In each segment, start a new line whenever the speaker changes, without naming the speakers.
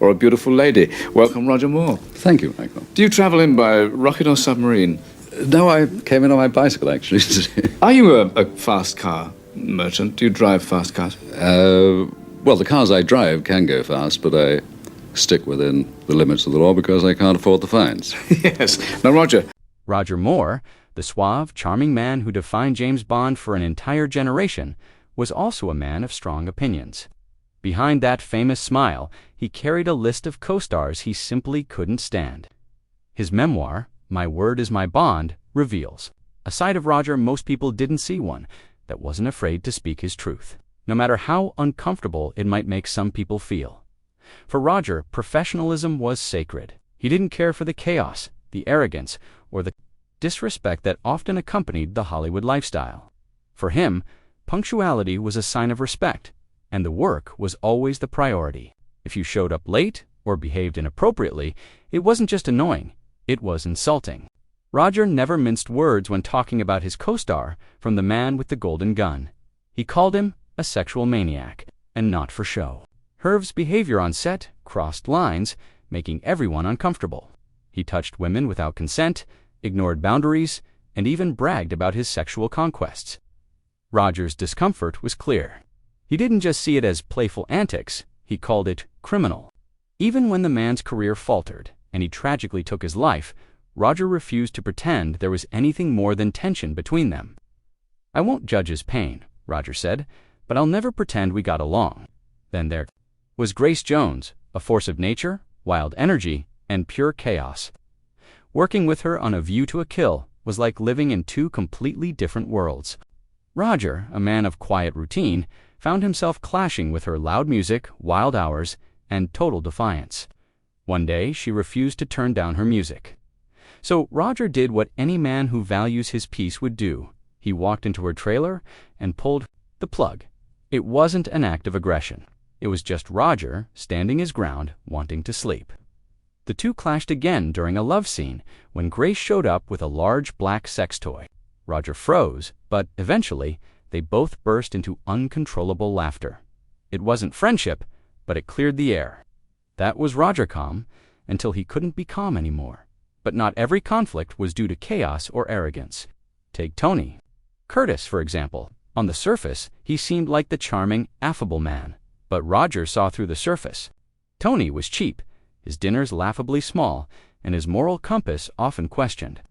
or a beautiful lady. Welcome, Roger Moore.
Thank you, Michael.
Do you travel in by rocket or submarine?
No, I came in on my bicycle, actually.
Are you a fast car merchant? Do you drive fast cars?
Well, the cars I drive can go fast, but I stick within the limits of the law because I can't afford the fines.
Yes. Now, Roger.
Roger Moore, the suave, charming man who defined James Bond for an entire generation, was also a man of strong opinions. Behind that famous smile, he carried a list of co-stars he simply couldn't stand. His memoir, My Word is My Bond, reveals a side of Roger most people didn't see, one that wasn't afraid to speak his truth, no matter how uncomfortable it might make some people feel. For Roger, professionalism was sacred. He didn't care for the chaos, the arrogance, or the disrespect that often accompanied the Hollywood lifestyle. For him, punctuality was a sign of respect, and the work was always the priority. If you showed up late or behaved inappropriately, it wasn't just annoying, it was insulting. Roger never minced words when talking about his co-star from The Man with the Golden Gun. He called him a sexual maniac, and not for show. Herv's behavior on set crossed lines, making everyone uncomfortable. He touched women without consent, ignored boundaries, and even bragged about his sexual conquests. Roger's discomfort was clear. He didn't just see it as playful antics, he called it criminal. Even when the man's career faltered and he tragically took his life, Roger refused to pretend there was anything more than tension between them. "I won't judge his pain," Roger said, "but I'll never pretend we got along." Then there was Grace Jones, a force of nature, wild energy, and pure chaos. Working with her on A View to a Kill was like living in two completely different worlds. Roger, a man of quiet routine, found himself clashing with her loud music, wild hours, and total defiance. One day, she refused to turn down her music. So Roger did what any man who values his peace would do. He walked into her trailer and pulled the plug. It wasn't an act of aggression. It was just Roger standing his ground, wanting to sleep. The two clashed again during a love scene when Grace showed up with a large black sex toy. Roger froze, but eventually they both burst into uncontrollable laughter. It wasn't friendship, but it cleared the air. That was Roger calm until he couldn't be calm anymore. But not every conflict was due to chaos or arrogance. Take Tony Curtis, for example. On the surface, he seemed like the charming, affable man. But Roger saw through the surface. Tony was cheap, his dinners laughably small, and his moral compass often questioned.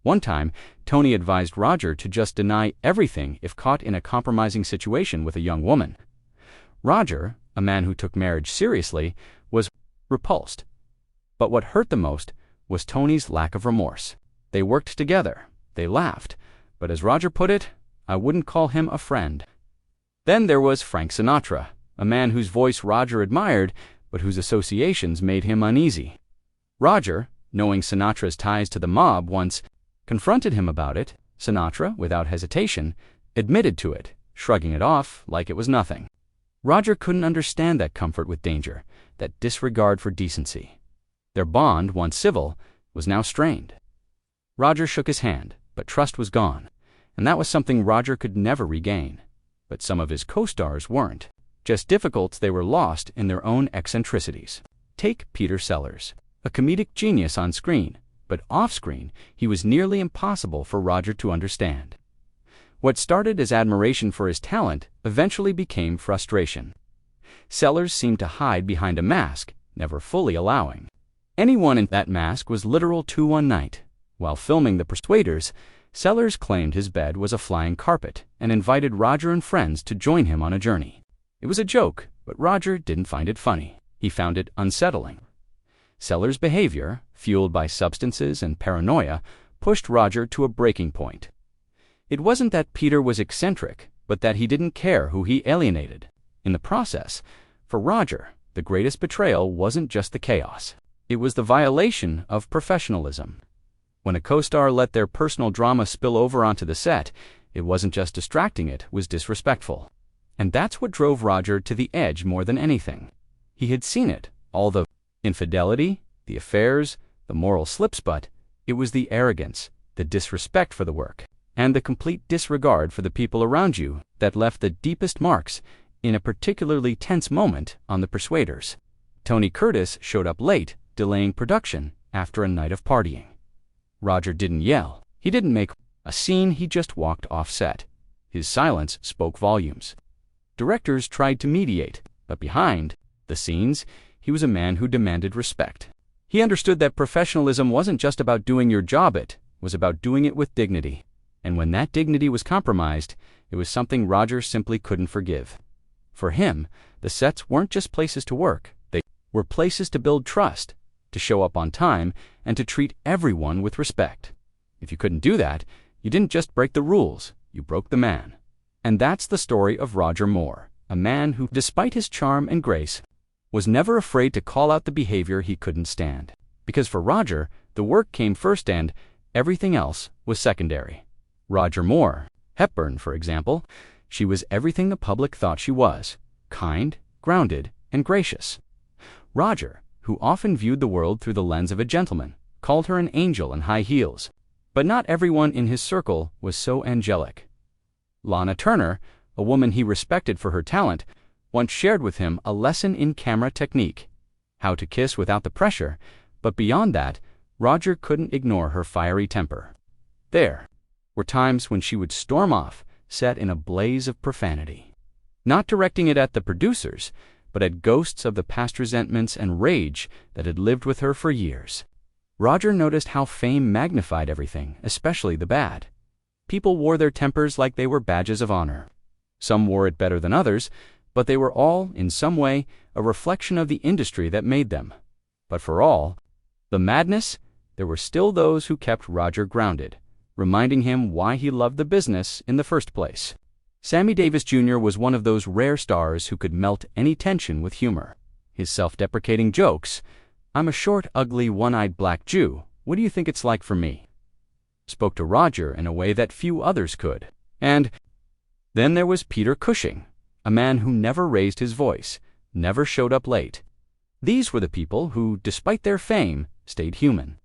One time, Tony advised Roger to just deny everything if caught in a compromising situation with a young woman. Roger, a man who took marriage seriously, was repulsed. But what hurt the most was Tony's lack of remorse. They worked together, they laughed, but as Roger put it, "I wouldn't call him a friend." Then there was Frank Sinatra, a man whose voice Roger admired, but whose associations made him uneasy. Roger, knowing Sinatra's ties to the mob, once confronted him about it. Sinatra, without hesitation, admitted to it, shrugging it off like it was nothing. Roger couldn't understand that comfort with danger, that disregard for decency. Their bond, once civil, was now strained. Roger shook his hand, but trust was gone, and that was something Roger could never regain. But some of his co-stars weren't. Just difficult, they were lost in their own eccentricities. Take Peter Sellers, a comedic genius on screen, but off-screen he was nearly impossible for Roger to understand. What started as admiration for his talent eventually became frustration. Sellers seemed to hide behind a mask, never fully allowing anyone in that mask was literal to one night. While filming The Persuaders, Sellers claimed his bed was a flying carpet and invited Roger and friends to join him on a journey. It was a joke, but Roger didn't find it funny. He found it unsettling. Sellers' behavior, fueled by substances and paranoia, pushed Roger to a breaking point. It wasn't that Peter was eccentric, but that he didn't care who he alienated. In the process, for Roger, the greatest betrayal wasn't just the chaos. It was the violation of professionalism. When a co-star let their personal drama spill over onto the set, it wasn't just distracting, it was disrespectful. And that's what drove Roger to the edge more than anything. He had seen it, all the infidelity, the affairs, the moral slips, but it was the arrogance, the disrespect for the work, and the complete disregard for the people around you that left the deepest marks in a particularly tense moment on The Persuaders. Tony Curtis showed up late, delaying production after a night of partying. Roger didn't yell. He didn't make a scene, he just walked off set. His silence spoke volumes. Directors tried to mediate, but behind the scenes, he was a man who demanded respect. He understood that professionalism wasn't just about doing your job, it was about doing it with dignity. And when that dignity was compromised, it was something Roger simply couldn't forgive. For him, the sets weren't just places to work. They were places to build trust, to show up on time, and to treat everyone with respect. If you couldn't do that, you didn't just break the rules, you broke the man. And that's the story of Roger Moore, a man who, despite his charm and grace, was never afraid to call out the behavior he couldn't stand. Because for Roger, the work came first and everything else was secondary. Roger Moore, Hepburn, for example, she was everything the public thought she was: kind, grounded, and gracious. Roger, who often viewed the world through the lens of a gentleman, called her an angel in high heels. But not everyone in his circle was so angelic. Lana Turner, a woman he respected for her talent, once shared with him a lesson in camera technique: how to kiss without the pressure, but beyond that, Roger couldn't ignore her fiery temper. There were times when she would storm off, set in a blaze of profanity. Not directing it at the producers, but at ghosts of the past resentments and rage that had lived with her for years. Roger noticed how fame magnified everything, especially the bad. People wore their tempers like they were badges of honor. Some wore it better than others, but they were all, in some way, a reflection of the industry that made them. But for all the madness, there were still those who kept Roger grounded, reminding him why he loved the business in the first place. Sammy Davis Jr. was one of those rare stars who could melt any tension with humor. His self-deprecating jokes, "I'm a short, ugly, one-eyed black Jew, what do you think it's like for me?" spoke to Roger in a way that few others could. And then there was Peter Cushing, a man who never raised his voice, never showed up late. These were the people who, despite their fame, stayed human.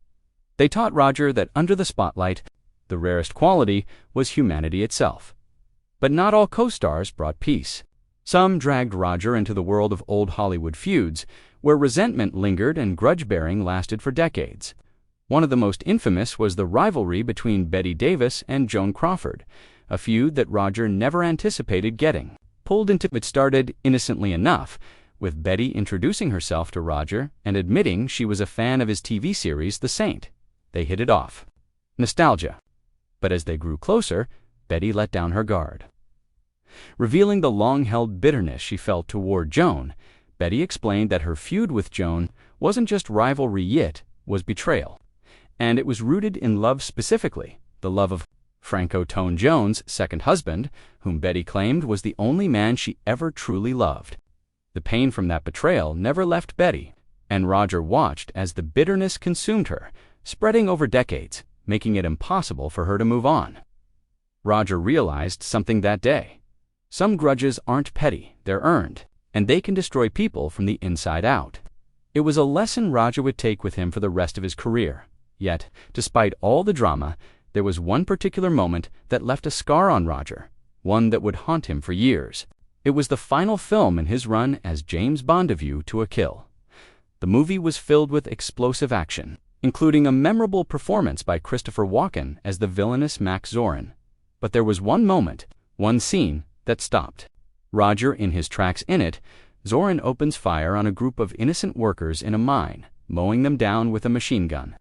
They taught Roger that under the spotlight, the rarest quality was humanity itself. But not all co-stars brought peace. Some dragged Roger into the world of old Hollywood feuds, where resentment lingered and grudge-bearing lasted for decades. One of the most infamous was the rivalry between Bette Davis and Joan Crawford, a feud that Roger never anticipated getting pulled into. It started innocently enough, with Bette introducing herself to Roger and admitting she was a fan of his TV series The Saint. They hit it off. Nostalgia. But as they grew closer, Bette let down her guard. Revealing the long-held bitterness she felt toward Joan, Bette explained that her feud with Joan wasn't just rivalry, it was betrayal. And it was rooted in love, specifically the love of Franco Tone Jones' second husband, whom Bette claimed was the only man she ever truly loved. The pain from that betrayal never left Bette, and Roger watched as the bitterness consumed her, spreading over decades, making it impossible for her to move on. Roger realized something that day. Some grudges aren't petty, they're earned, and they can destroy people from the inside out. It was a lesson Roger would take with him for the rest of his career. Yet, despite all the drama, there was one particular moment that left a scar on Roger, one that would haunt him for years. It was the final film in his run as James Bond: A View to a Kill. The movie was filled with explosive action, including a memorable performance by Christopher Walken as the villainous Max Zorin. But there was one moment, one scene, that stopped. Roger in his tracks. In it, Zorin opens fire on a group of innocent workers in a mine, mowing them down with a machine gun.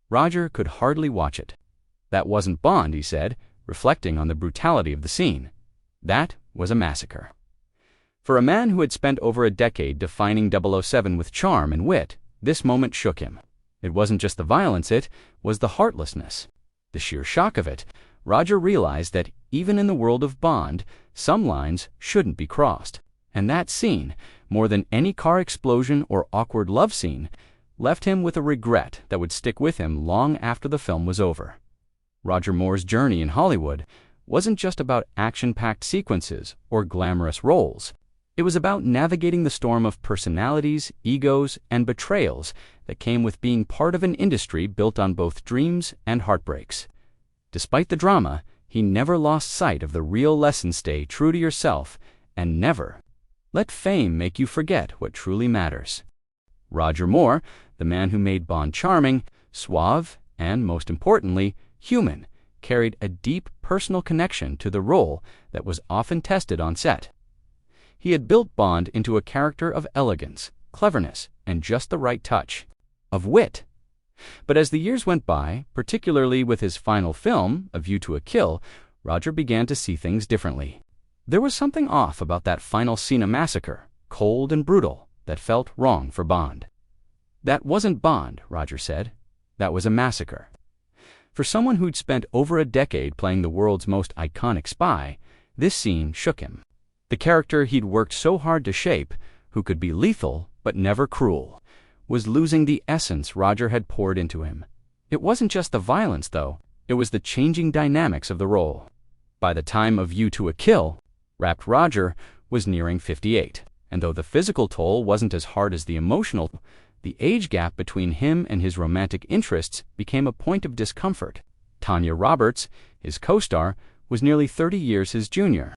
Roger could hardly watch it. That wasn't Bond, he said, reflecting on the brutality of the scene. That was a massacre. For a man who had spent over a decade defining 007 with charm and wit, this moment shook him. It wasn't just the violence, it was the heartlessness. The sheer shock of it. Roger realized that even in the world of Bond, some lines shouldn't be crossed. And that scene, more than any car explosion or awkward love scene, left him with a regret that would stick with him long after the film was over. Roger Moore's journey in Hollywood wasn't just about action-packed sequences or glamorous roles. It was about navigating the storm of personalities, egos, and betrayals that came with being part of an industry built on both dreams and heartbreaks. Despite the drama, he never lost sight of the real lesson: stay true to yourself and never let fame make you forget what truly matters. Roger Moore, the man who made Bond charming, suave, and, most importantly, human, carried a deep personal connection to the role that was often tested on set. He had built Bond into a character of elegance, cleverness, and just the right touch of wit. But as the years went by, particularly with his final film, A View to a Kill, Roger began to see things differently. There was something off about that final scene of massacre, cold and brutal, that felt wrong for Bond. That wasn't Bond, Roger said. That was a massacre. For someone who'd spent over a decade playing the world's most iconic spy, this scene shook him. The character he'd worked so hard to shape, who could be lethal but never cruel, was losing the essence Roger had poured into him. It wasn't just the violence, though. It was the changing dynamics of the role. By the time of View to a Kill, Wrapped Roger was nearing 58, and though the physical toll wasn't as hard as the emotional, the age gap between him and his romantic interests became a point of discomfort. Tanya Roberts, his co-star, was nearly 30 years his junior.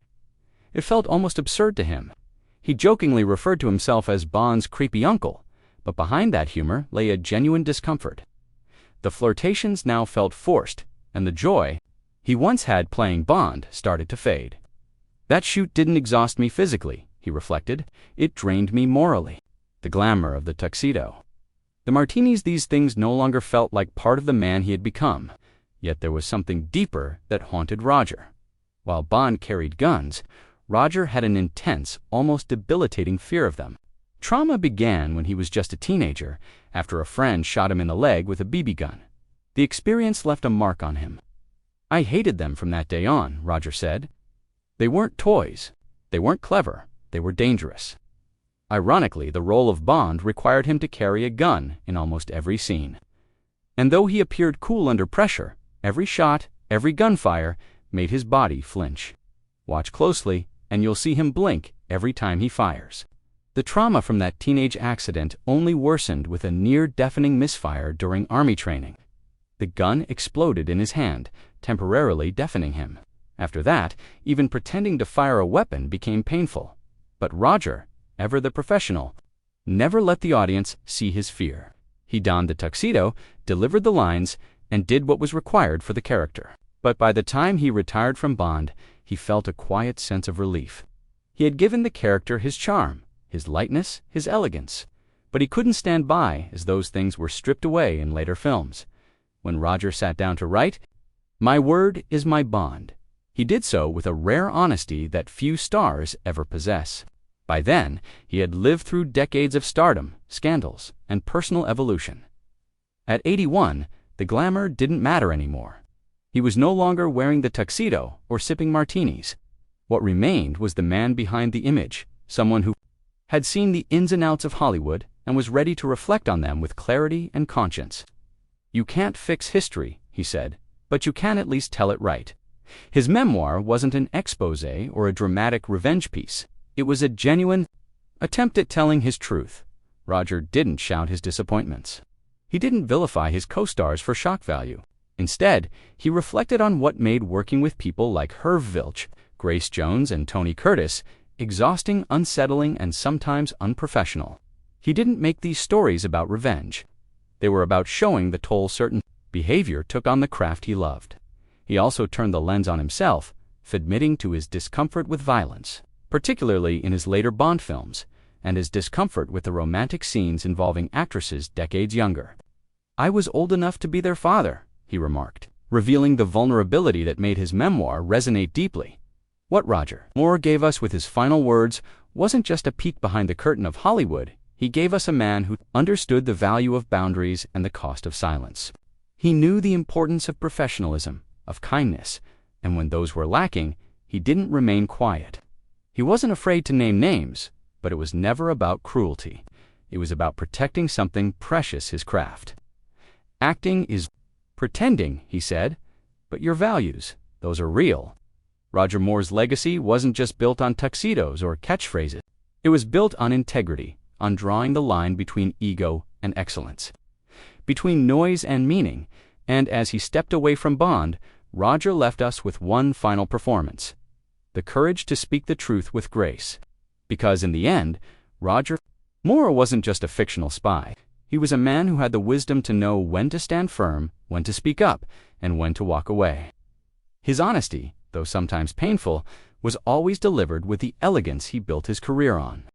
It felt almost absurd to him. He jokingly referred to himself as Bond's creepy uncle, but behind that humor lay a genuine discomfort. The flirtations now felt forced, and the joy he once had playing Bond started to fade. That shoot didn't exhaust me physically, he reflected. It drained me morally. The glamour of the tuxedo, the martinis, these things no longer felt like part of the man he had become. Yet there was something deeper that haunted Roger. While Bond carried guns, Roger had an intense, almost debilitating fear of them. Trauma began when he was just a teenager, after a friend shot him in the leg with a BB gun. The experience left a mark on him. I hated them from that day on, Roger said. They weren't toys. They weren't clever. They were dangerous. Ironically, the role of Bond required him to carry a gun in almost every scene. And though he appeared cool under pressure, every shot, every gunfire, made his body flinch. Watch closely, and you'll see him blink every time he fires. The trauma from that teenage accident only worsened with a near-deafening misfire during Army training. The gun exploded in his hand, temporarily deafening him. After that, even pretending to fire a weapon became painful. But Roger, ever the professional, never let the audience see his fear. He donned the tuxedo, delivered the lines, and did what was required for the character. But by the time he retired from Bond, he felt a quiet sense of relief. He had given the character his charm, his lightness, his elegance. But he couldn't stand by as those things were stripped away in later films. When Roger sat down to write, "My word is my bond," he did so with a rare honesty that few stars ever possess. By then, he had lived through decades of stardom, scandals, and personal evolution. At 81, the glamour didn't matter anymore. He was no longer wearing the tuxedo or sipping martinis. What remained was the man behind the image, someone who had seen the ins and outs of Hollywood and was ready to reflect on them with clarity and conscience. You can't fix history, he said, but you can at least tell it right. His memoir wasn't an exposé or a dramatic revenge piece. It was a genuine attempt at telling his truth. Roger didn't shout his disappointments. He didn't vilify his co-stars for shock value. Instead, he reflected on what made working with people like Herve Vilch, Grace Jones, and Tony Curtis exhausting, unsettling, and sometimes unprofessional. He didn't make these stories about revenge. They were about showing the toll certain behavior took on the craft he loved. He also turned the lens on himself, admitting to his discomfort with violence, particularly in his later Bond films, and his discomfort with the romantic scenes involving actresses decades younger. "I was old enough to be their father," he remarked, revealing the vulnerability that made his memoir resonate deeply. What Roger Moore gave us with his final words wasn't just a peek behind the curtain of Hollywood. He gave us a man who understood the value of boundaries and the cost of silence. He knew the importance of professionalism, of kindness, and when those were lacking, he didn't remain quiet. He wasn't afraid to name names, but it was never about cruelty. It was about protecting something precious, his craft. Acting is pretending, he said, but your values, those are real. Roger Moore's legacy wasn't just built on tuxedos or catchphrases. It was built on integrity, on drawing the line between ego and excellence, between noise and meaning, and as he stepped away from Bond, Roger left us with one final performance: the courage to speak the truth with grace. Because in the end, Roger Moore wasn't just a fictional spy. He was a man who had the wisdom to know when to stand firm, when to speak up, and when to walk away. His honesty, though sometimes painful, was always delivered with the elegance he built his career on.